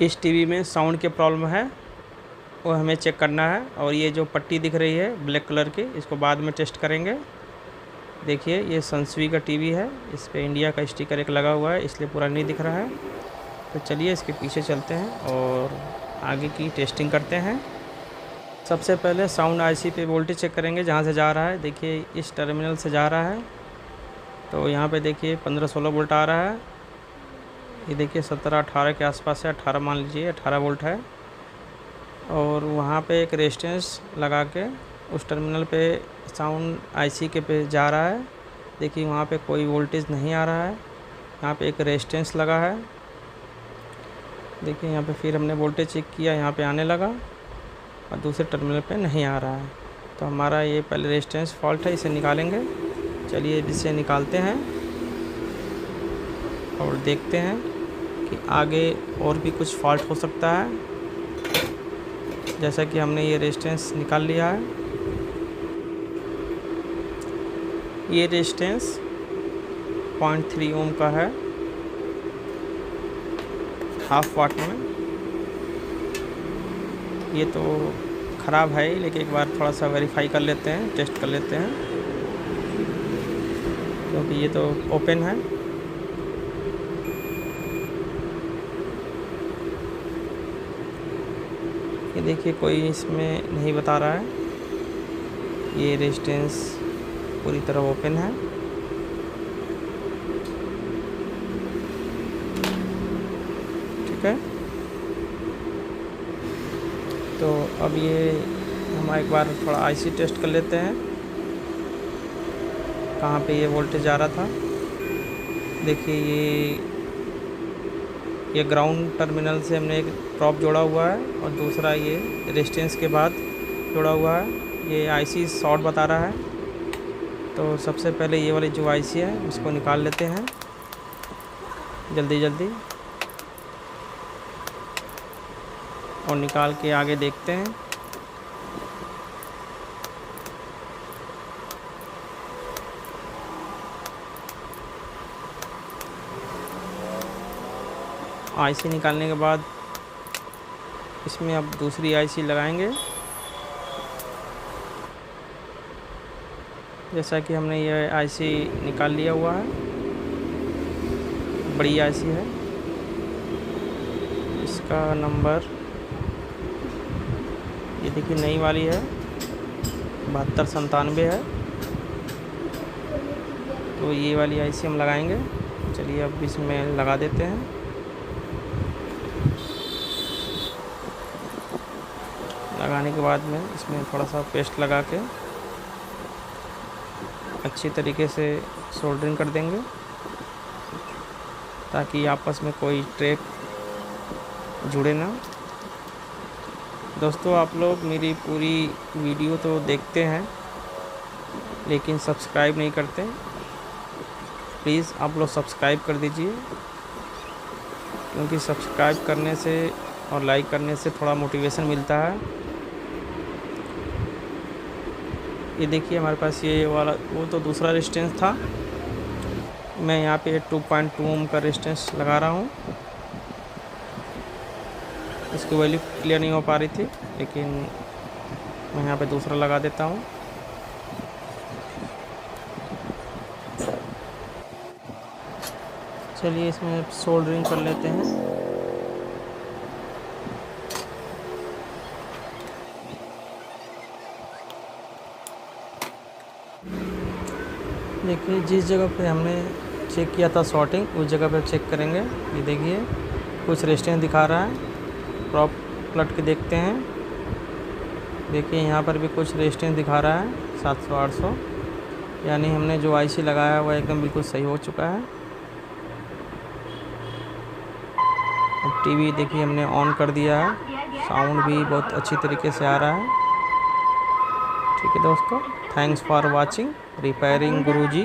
इस टीवी में साउंड की प्रॉब्लम है, वो हमें चेक करना है। और ये जो पट्टी दिख रही है ब्लैक कलर की, इसको बाद में टेस्ट करेंगे। देखिए ये सनस्वी का टीवी है, इस पे इंडिया का स्टिकर एक लगा हुआ है, इसलिए पूरा नहीं दिख रहा है। तो चलिए इसके पीछे चलते हैं और आगे की टेस्टिंग करते हैं। सबसे पहले साउंड आईसी पे वोल्टेज चेक करेंगे जहाँ से जा रहा है। देखिए इस टर्मिनल से जा रहा है, तो यहाँ पे देखिए 15-16 वोल्ट आ रहा है। ये देखिए 17-18 के आसपास है, 18 मान लीजिए, 18 वोल्ट है। और वहाँ पे एक रेजिस्टेंस लगा के उस टर्मिनल पे साउंड आईसी के पे जा रहा है। देखिए वहाँ पे कोई वोल्टेज नहीं आ रहा है, यहाँ पे एक रेजिस्टेंस लगा है। देखिए यहाँ पे फिर हमने वोल्टेज चेक किया, यहाँ पे आने लगा और दूसरे टर्मिनल पे नहीं आ रहा है। तो हमारा ये पहले रेजिस्टेंस फॉल्ट है, इसे निकालेंगे। चलिए इसे निकालते हैं और देखते हैं कि आगे और भी कुछ फॉल्ट हो सकता है। जैसा कि हमने ये रेजिस्टेंस निकाल लिया है। ये रेजिस्टेंस 0.3 ओम का है, हाफ वाट में। ये तो ख़राब है, लेकिन एक बार थोड़ा सा वेरीफाई कर लेते हैं, टेस्ट कर लेते हैं, क्योंकि ये तो ओपन है। ये देखिए कोई इसमें नहीं बता रहा है, ये रेजिस्टेंस पूरी तरह ओपन है। ठीक है, तो अब ये हम एक बार थोड़ा आईसी टेस्ट कर लेते हैं, कहाँ पे ये वोल्टेज आ रहा था। देखिए ये ग्राउंड टर्मिनल से हमने एक ड्रॉप जोड़ा हुआ है और दूसरा ये रेजिस्टेंस के बाद जोड़ा हुआ है। ये आईसी शॉर्ट बता रहा है, तो सबसे पहले ये वाली जो आईसी है उसको निकाल लेते हैं जल्दी जल्दी, और निकाल के आगे देखते हैं। आईसी निकालने के बाद इसमें अब दूसरी आईसी लगाएंगे। जैसा कि हमने ये आईसी निकाल लिया हुआ है, बड़ी आईसी है, इसका नंबर ये देखिए नई वाली है, 7297 है। तो ये वाली आईसी हम लगाएंगे। चलिए अब इसमें लगा देते हैं। लगाने के बाद में इसमें थोड़ा सा पेस्ट लगा के अच्छी तरीके से सोल्डरिंग कर देंगे, ताकि आपस में कोई ट्रैक जुड़े ना। दोस्तों आप लोग मेरी पूरी वीडियो तो देखते हैं लेकिन सब्सक्राइब नहीं करते, प्लीज़ आप लोग सब्सक्राइब कर दीजिए, क्योंकि सब्सक्राइब करने से और लाइक करने से थोड़ा मोटिवेशन मिलता है। ये देखिए हमारे पास ये वाला, वो तो दूसरा रेजिस्टेंस था, मैं यहाँ पे 2.2 ओम का रेजिस्टेंस लगा रहा हूँ। इसकी वैल्यू क्लियर नहीं हो पा रही थी, लेकिन मैं यहाँ पे दूसरा लगा देता हूँ। चलिए इसमें सोल्डरिंग कर लेते हैं। देखिए जिस जगह पे हमने चेक किया था शॉर्टिंग, उस जगह पे चेक करेंगे। ये देखिए कुछ रेजिस्टेंस दिखा रहा है, ड्रॉप पलट के देखते हैं। देखिए यहाँ पर भी कुछ रेजिस्टेंस दिखा रहा है 700-800, यानी हमने जो आईसी लगाया है वो एकदम बिल्कुल सही हो चुका है। अब टीवी देखिए हमने ऑन कर दिया है, साउंड भी बहुत अच्छी तरीके से आ रहा है। ठीक है दोस्तों, thanks for watching repairing Guruji.